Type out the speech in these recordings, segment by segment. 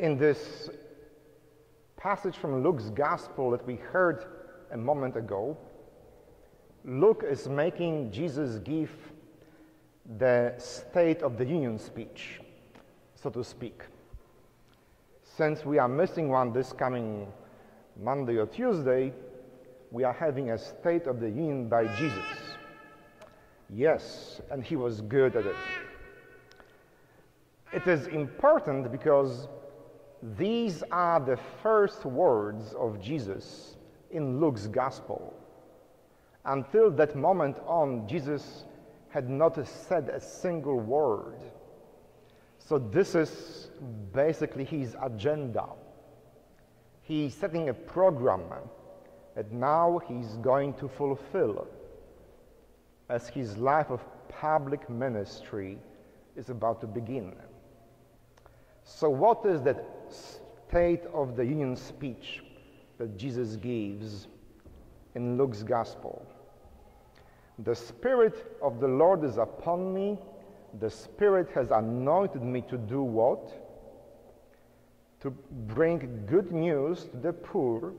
In this passage from Luke's Gospel that we heard a moment ago, Luke is making Jesus give the State of the Union speech, so to speak. Since we are missing one this coming Monday or Tuesday, we are having a State of the Union by Jesus. Yes, and he was good at it. It is important because these are the first words of Jesus in Luke's Gospel. Until that moment on, Jesus had not said a single word. So this is basically his agenda. He's setting a program that now he's going to fulfill as his life of public ministry is about to begin. So what is that State of the Union speech that Jesus gives in Luke's Gospel? The Spirit of the Lord is upon me. The Spirit has anointed me to do what? To bring good news to the poor,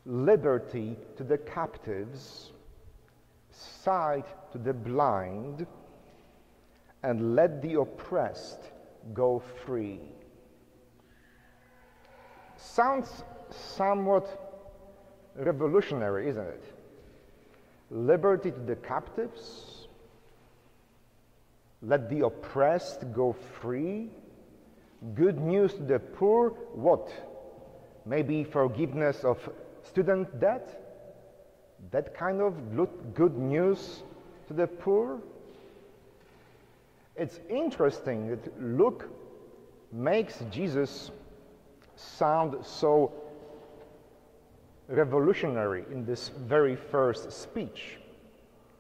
liberty to the captives, sight to the blind, and let the oppressed go free. Sounds somewhat revolutionary, isn't it? Liberty to the captives, let the oppressed go free, good news to the poor, what? Maybe forgiveness of student debt? That kind of good news to the poor? It's interesting that Luke makes Jesus sound so revolutionary in this very first speech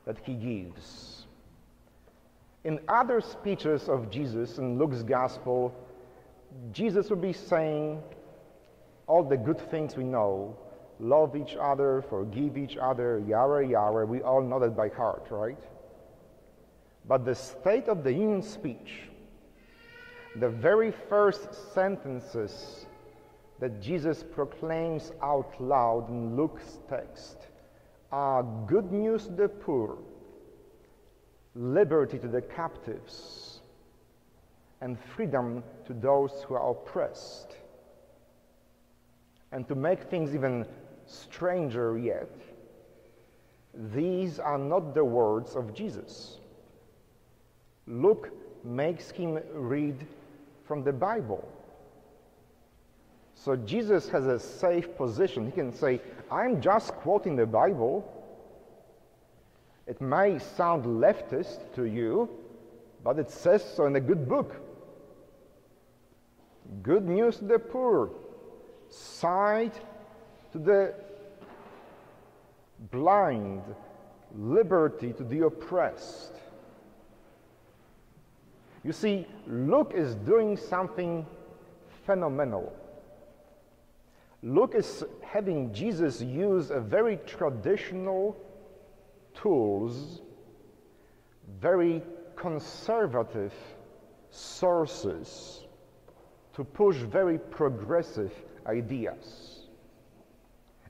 that he gives. In other speeches of Jesus in Luke's Gospel, Jesus will be saying all the good things we know, love each other, forgive each other, yara yara, we all know that by heart, right? But the State of the Union speech, the very first sentences that Jesus proclaims out loud in Luke's text are good news to the poor, liberty to the captives, and freedom to those who are oppressed. And to make things even stranger yet, these are not the words of Jesus. Luke makes him read from the Bible. So Jesus has a safe position. He can say, I'm just quoting the Bible. It may sound leftist to you, but it says so in a good book. Good news to the poor, sight to the blind, liberty to the oppressed. You see, Luke is doing something phenomenal. Luke is having Jesus use a very traditional tools, very conservative sources to push very progressive ideas.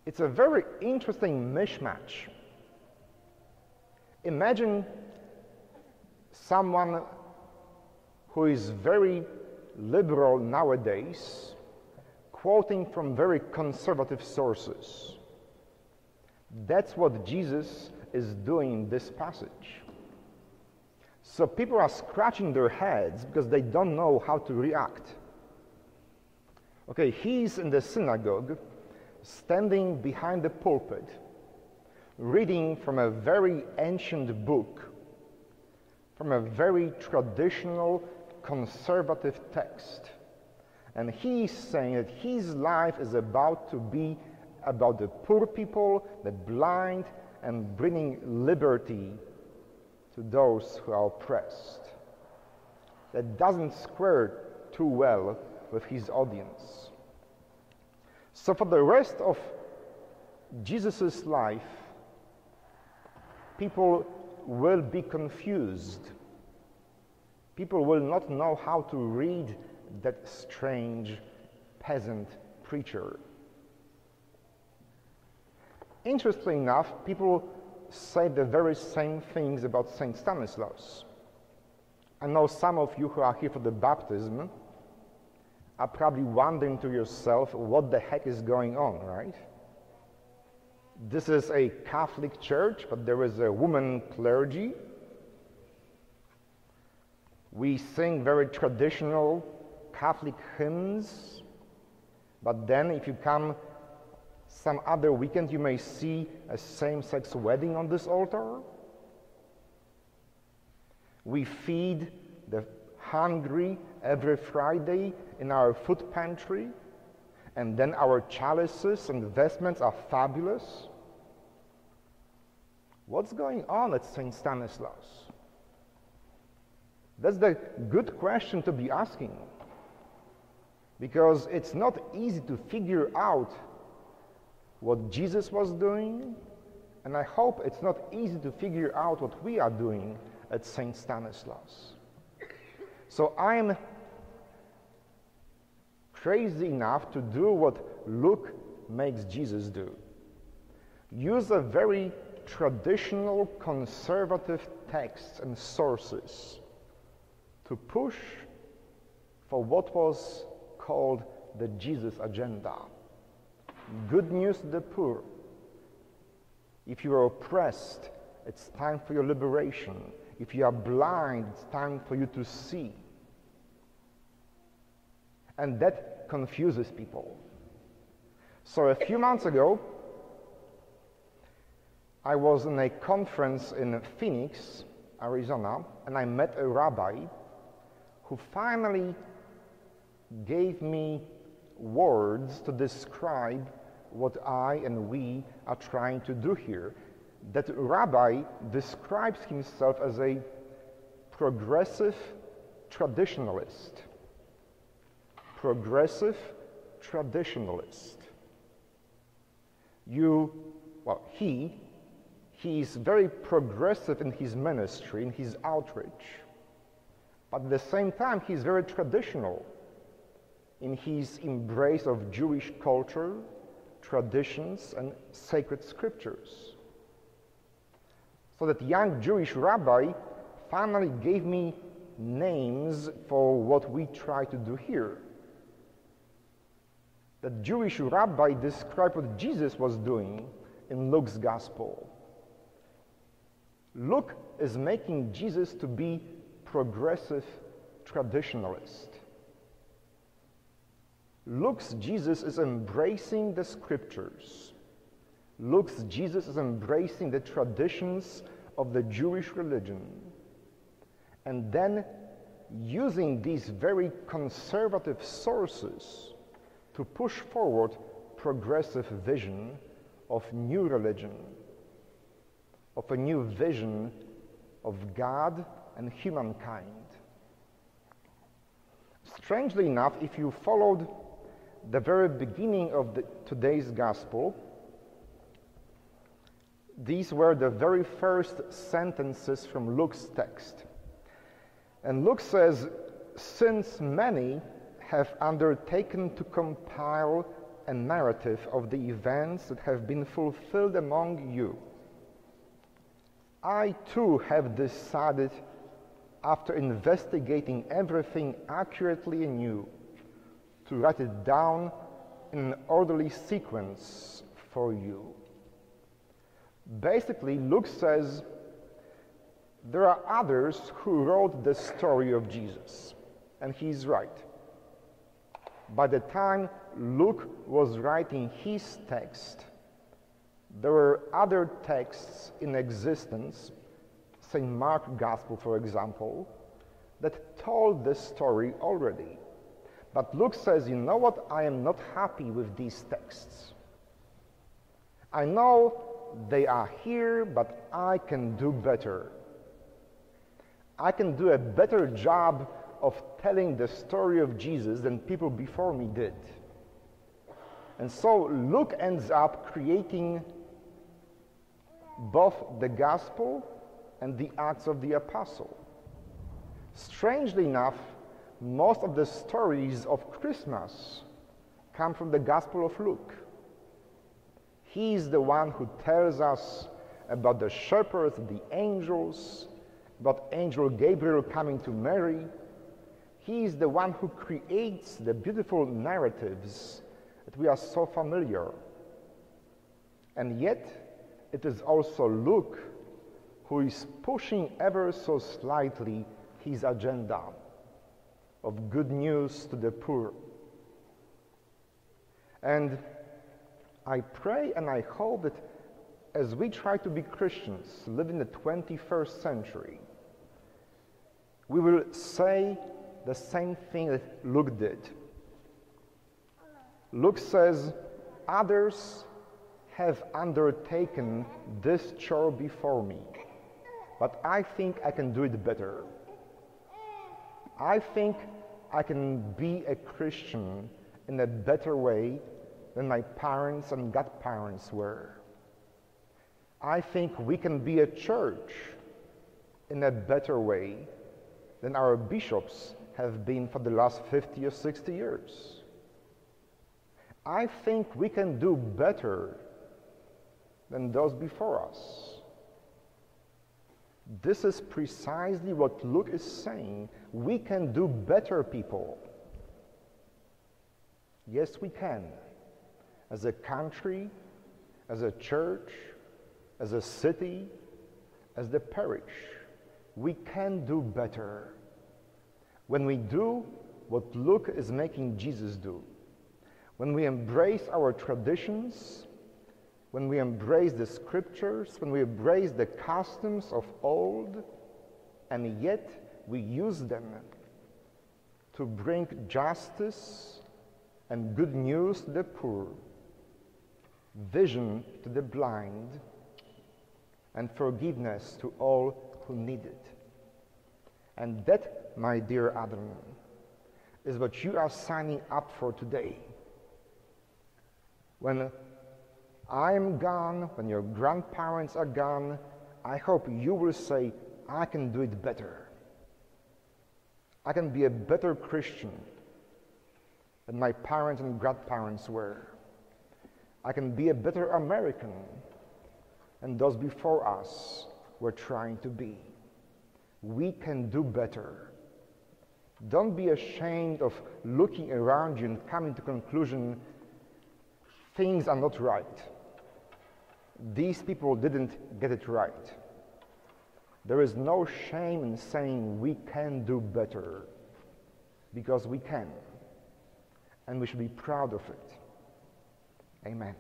It's a very interesting mishmash. Imagine someone who is very liberal nowadays, quoting from very conservative sources. That's what Jesus is doing in this passage. So people are scratching their heads because they don't know how to react. Okay, he's in the synagogue, standing behind the pulpit, reading from a very ancient book, from a very traditional conservative text. And he's saying that his life is about to be about the poor people, the blind, and bringing liberty to those who are oppressed. That doesn't square too well with his audience. So for the rest of Jesus' life, people will be confused. People will not know how to read that strange peasant preacher. Interestingly enough, people say the very same things about St. Stanislaus. I know some of you who are here for the baptism are probably wondering to yourself, what the heck is going on, right? This is a Catholic church, but there is a woman clergy. We sing very traditional Catholic hymns, but then if you come some other weekend, you may see a same-sex wedding on this altar. We feed the hungry every Friday in our food pantry, and then our chalices and vestments are fabulous. What's going on at St. Stanislaus? That's the good question to be asking, because it's not easy to figure out what Jesus was doing, and I hope it's not easy to figure out what we are doing at St. Stanislaus. So I'm crazy enough to do what Luke makes Jesus do. Use a very traditional, conservative texts and sources to push for what was called the Jesus agenda. Good news to the poor. If you are oppressed, it's time for your liberation. If you are blind, it's time for you to see. And that confuses people. So a few months ago, I was in a conference in Phoenix, Arizona, and I met a rabbi who finally gave me words to describe what I and we are trying to do here. That rabbi describes himself as a progressive traditionalist. Progressive traditionalist. He is very progressive in his ministry, in his outreach, but at the same time he's very traditional in his embrace of Jewish culture, traditions, and sacred scriptures. So that young Jewish rabbi finally gave me names for what we try to do here. The Jewish rabbi described what Jesus was doing in Luke's gospel. Luke is making Jesus to be progressive traditionalist. Luke's Jesus is embracing the scriptures. Luke's Jesus is embracing the traditions of the Jewish religion, and then using these very conservative sources to push forward progressive vision of new religion, of a new vision of God and humankind. Strangely enough, if you followed the very beginning of today's gospel, these were the very first sentences from Luke's text. And Luke says, "Since many have undertaken to compile a narrative of the events that have been fulfilled among you, I too have decided, after investigating everything accurately anew, to write it down in an orderly sequence for you." Basically, Luke says there are others who wrote the story of Jesus, and he's right. By the time Luke was writing his text, there were other texts in existence, St. Mark's Gospel, for example, that told this story already. But Luke says, you know what, I am not happy with these texts. I know they are here, but I can do better. I can do a better job of telling the story of Jesus than people before me did. And so Luke ends up creating both the Gospel and the Acts of the Apostle. Strangely enough, most of the stories of Christmas come from the Gospel of Luke. He's the one who tells us about the shepherds, the angels, about Angel Gabriel coming to Mary. He is the one who creates the beautiful narratives that we are so familiar. And yet, it is also Luke who is pushing ever so slightly his agenda of good news to the poor. And I pray and I hope that as we try to be Christians, live in the 21st century, we will say the same thing that Luke did. Luke says, others have undertaken this chore before me, but I think I can do it better. I think I can be a Christian in a better way than my parents and godparents were. I think we can be a church in a better way than our bishops have been for the last 50 or 60 years. I think we can do better than those before us. This is precisely what Luke is saying. We can do better, people. Yes, we can. As a country, as a church, as a city, as the parish, we can do better. When we do what Luke is making Jesus do, when we embrace our traditions, when we embrace the scriptures, when we embrace the customs of old, and yet we use them to bring justice and good news to the poor, vision to the blind, and forgiveness to all who need it. And that, my dear Adam, is what you are signing up for today. When I'm gone, when your grandparents are gone, I hope you will say, I can do it better. I can be a better Christian than my parents and grandparents were. I can be a better American than those before us were trying to be. We can do better. Don't be ashamed of looking around you and coming to the conclusion things are not right. These people didn't get it right. There is no shame in saying we can do better, because we can, and we should be proud of it. Amen.